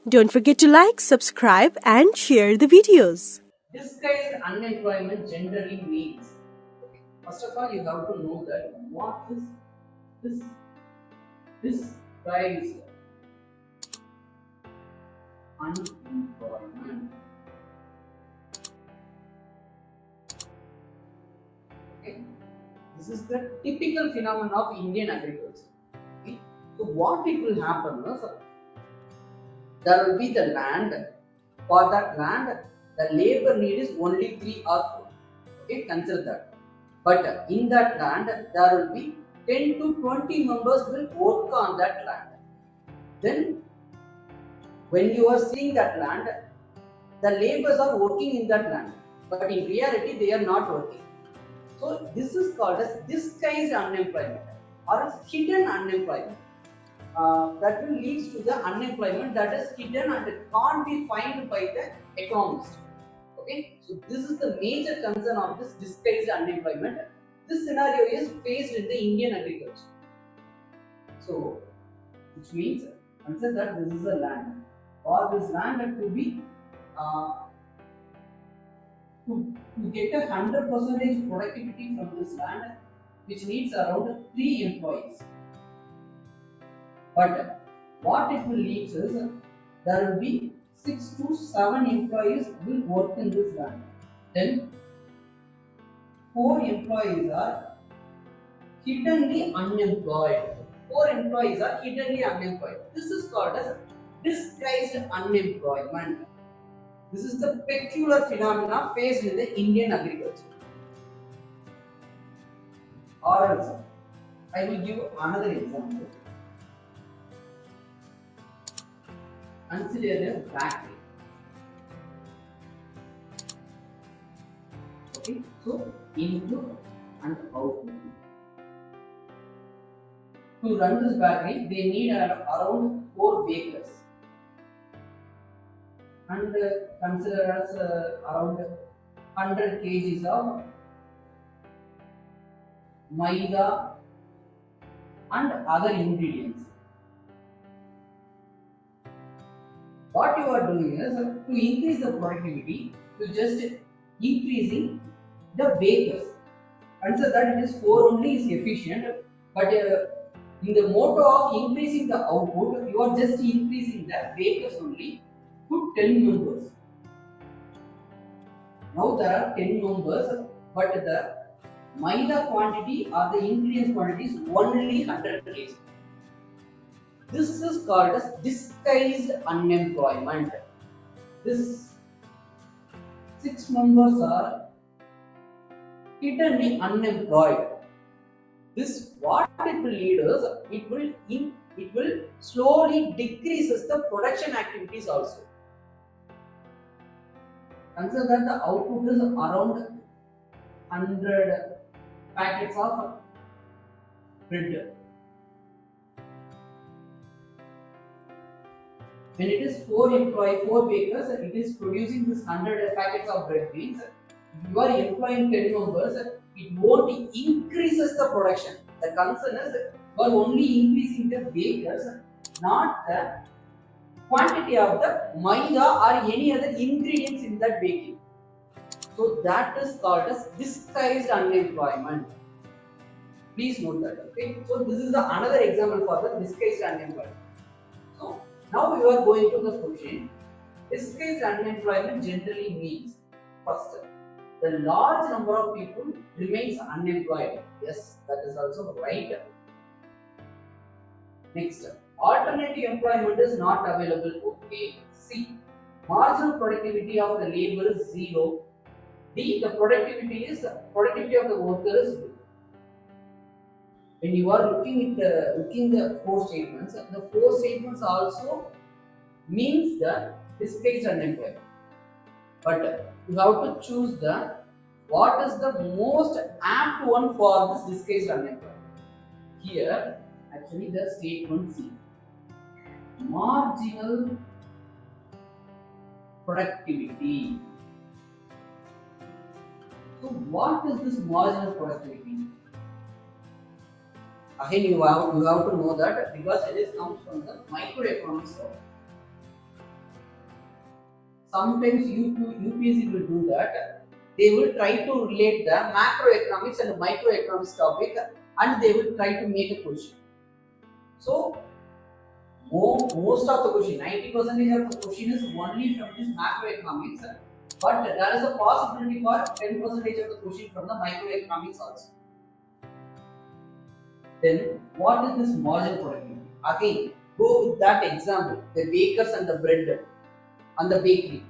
Don't forget to like, subscribe and share the videos. Disguised unemployment generally means. Okay. First of all, you have to know that what is this disguised unemployment. Okay. This is the typical phenomenon of Indian agriculture. Okay. So what it will happen is there will be the land. For that land, the labor need is only 3 or 4. Okay, consider that. But in that land, there will be 10 to 20 members will work on that land. Then, when you are seeing that land, the laborers are working in that land, but in reality, they are not working. So, this is called as disguised unemployment or as hidden unemployment. That will lead to the unemployment that is hidden and can't be found by the economist. Okay, so this is the major concern of this disguised unemployment. This scenario is faced in the Indian agriculture. So, which means consider that this is a land. For this land to be to get a 100% productivity from this land, which needs around 3 employees. But what it will lead is there will be 6 to 7 employees will work in this land. Then 4 employees are hiddenly unemployed. 4 employees are hiddenly unemployed. This is called as disguised unemployment. This is the peculiar phenomena faced in the Indian agriculture. Or else, I will give another example. Consider a factory. Okay, so input and output. To run this factory, they need around 4 bakers. And consider as around 100 kgs of maida and other ingredients. What you are doing is to increase the productivity, you just increasing the bakers. Consider that it is 4 only is efficient, but in the motto of increasing the output, you are just increasing the bakers only to 10 members. Now there are 10 members, but the maida quantity or the ingredients quantity is only 100 kg. This is called as disguised unemployment. This 6 members are hiddenly unemployed. This what it will lead us, it will slowly decreases the production activities also. Consider that the output is around 100 packets of bread. When it is 4 bakers, it is producing this 100 packets of bread means you are employing 10 members, it won't increases the production. The concern is you are only increasing the bakers, not the quantity of the maida or any other ingredients in that baking. So that is called as disguised unemployment. Please note that. Okay. So this is another example for the disguised unemployment. So now we are going to the question. Disguised unemployment generally means first, the large number of people remains unemployed. Yes, that is also right. Next, alternative employment is not available. Okay. C, marginal productivity of the labor is 0. D, the productivity of the worker is 2. When you are looking the 4 statements, the 4 statements also means the disguised unemployment. But you have to choose what is the most apt one for this disguised unemployment. Here, actually, the statement C, marginal productivity. So, what is this marginal productivity? Again, you have to know that because it is comes from the microeconomics. sometimes UPSC will do that. They will try to relate the macroeconomics and microeconomics topic, and they will try to make a question. So most of the question, 90% of the question is only from this macroeconomics, but there is a possibility for 10% of the question from the microeconomics also. Then what is this marginal productivity? Again, go with that example, the bakers and the bread and the bakery.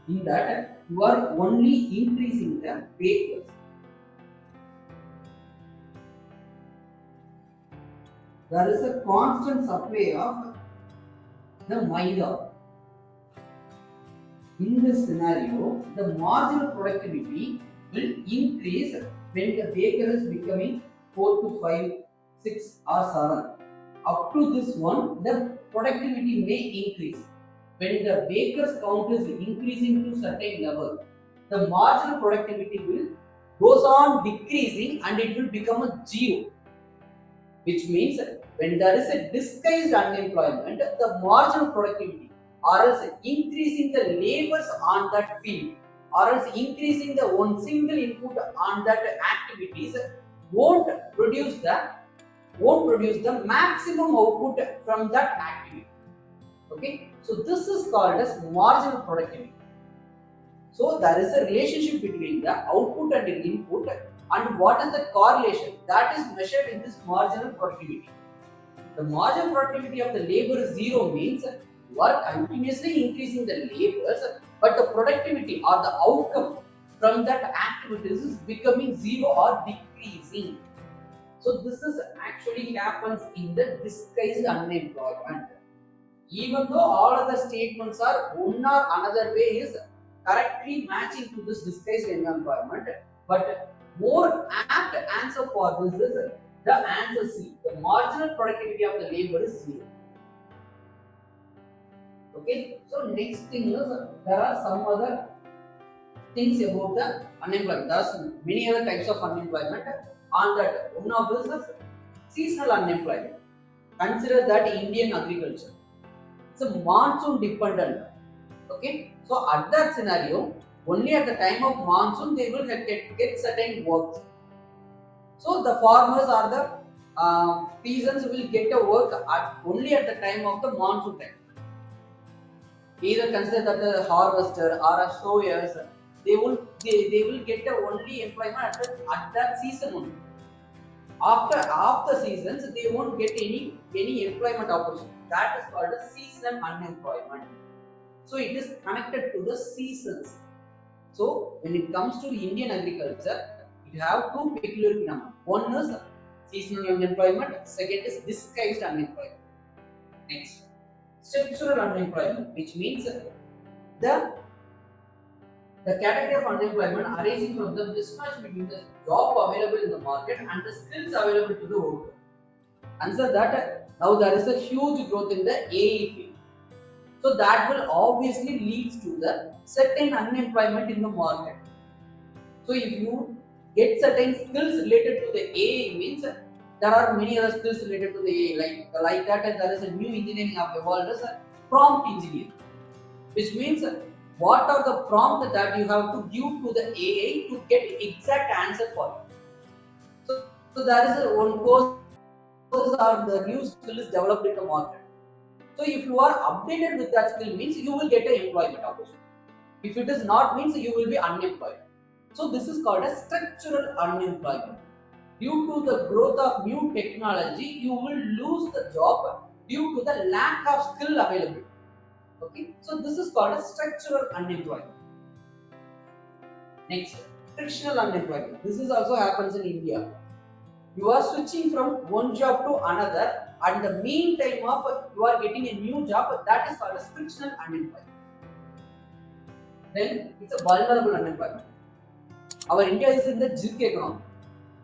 In that, you are only increasing the bakers. There is a constant supply of the maida. In this scenario, the marginal productivity will increase when the baker is becoming 4 to 5, 6 or 7. Up to this one, the productivity may increase. When the baker's count is increasing to certain level, the marginal productivity will goes on decreasing and it will become a zero. Which means when there is a disguised unemployment, the marginal productivity or else increasing the labors on that field or else increasing the one single input on that activities won't produce the maximum output from that activity. Okay, so this is called as marginal productivity. So there is a relationship between the output and the input, and what is the correlation that is measured in this marginal productivity. The marginal productivity of the labor is zero means you are continuously increasing the labors, but the productivity or the outcome from that activities is becoming zero or decreasing. So this is actually happens in the disguised unemployment. Even though all other statements are one or another way is correctly matching to this disguised unemployment, but more apt answer for this is the answer C. The marginal productivity of the labor is zero. Okay, so next thing is there are some other things about the unemployment. There are many other types of unemployment. On that, one of this is seasonal unemployment. Consider that Indian agriculture. It's a monsoon dependent. Okay, so at that scenario, only at the time of monsoon they will get certain works. So the farmers or the peasants will get a work only at the time of the monsoon time. Either consider that the harvester or a sowers, they will get a only employment at that season only. After seasons, they won't get any employment opportunity. That is called a seasonal unemployment. So it is connected to the seasons. So when it comes to Indian agriculture, it have two peculiar phenomena. One is seasonal unemployment, second is disguised unemployment. Next, structural unemployment, which means the category of unemployment arising from the mismatch between the job available in the market and the skills available to the worker. Answer that now there is a huge growth in the AI field. So that will obviously lead to the certain unemployment in the market. So if you get certain skills related to the AI means there are many other skills related to the AI like that, and there is a new engineering evolved as a prompt engineer, which means what are the prompts that you have to give to the AI to get exact answer for you. So there is a one course or the new skill is developed in the market. So if you are updated with that skill means you will get an employment opportunity. If it is not means you will be unemployed. So this is called as structural unemployment. Due to the growth of new technology, you will lose the job due to the lack of skill available. Okay, so this is called as structural unemployment. Next, frictional unemployment. This is also happens in India. You are switching from one job to another, and the meantime of you are getting a new job, that is called as frictional unemployment. Then it's a vulnerable unemployment. Our India is in the gig economy.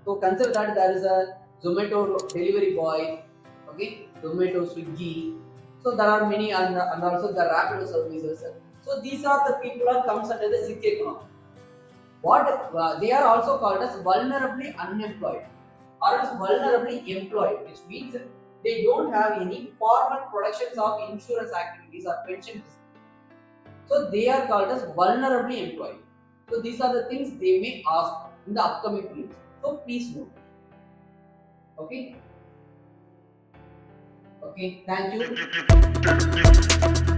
So consider that there is a Zomato delivery boy, okay, Zomato, Swiggy. So there are many and also the rapid services. So these are the people who comes under the gig economy. What they are also called as vulnerably unemployed or as vulnerably employed, which means they don't have any formal productions of insurance activities or pension. So they are called as vulnerably employed. So these are the things they may ask in the upcoming prelims. So please note. Okay. Okay. Thank you.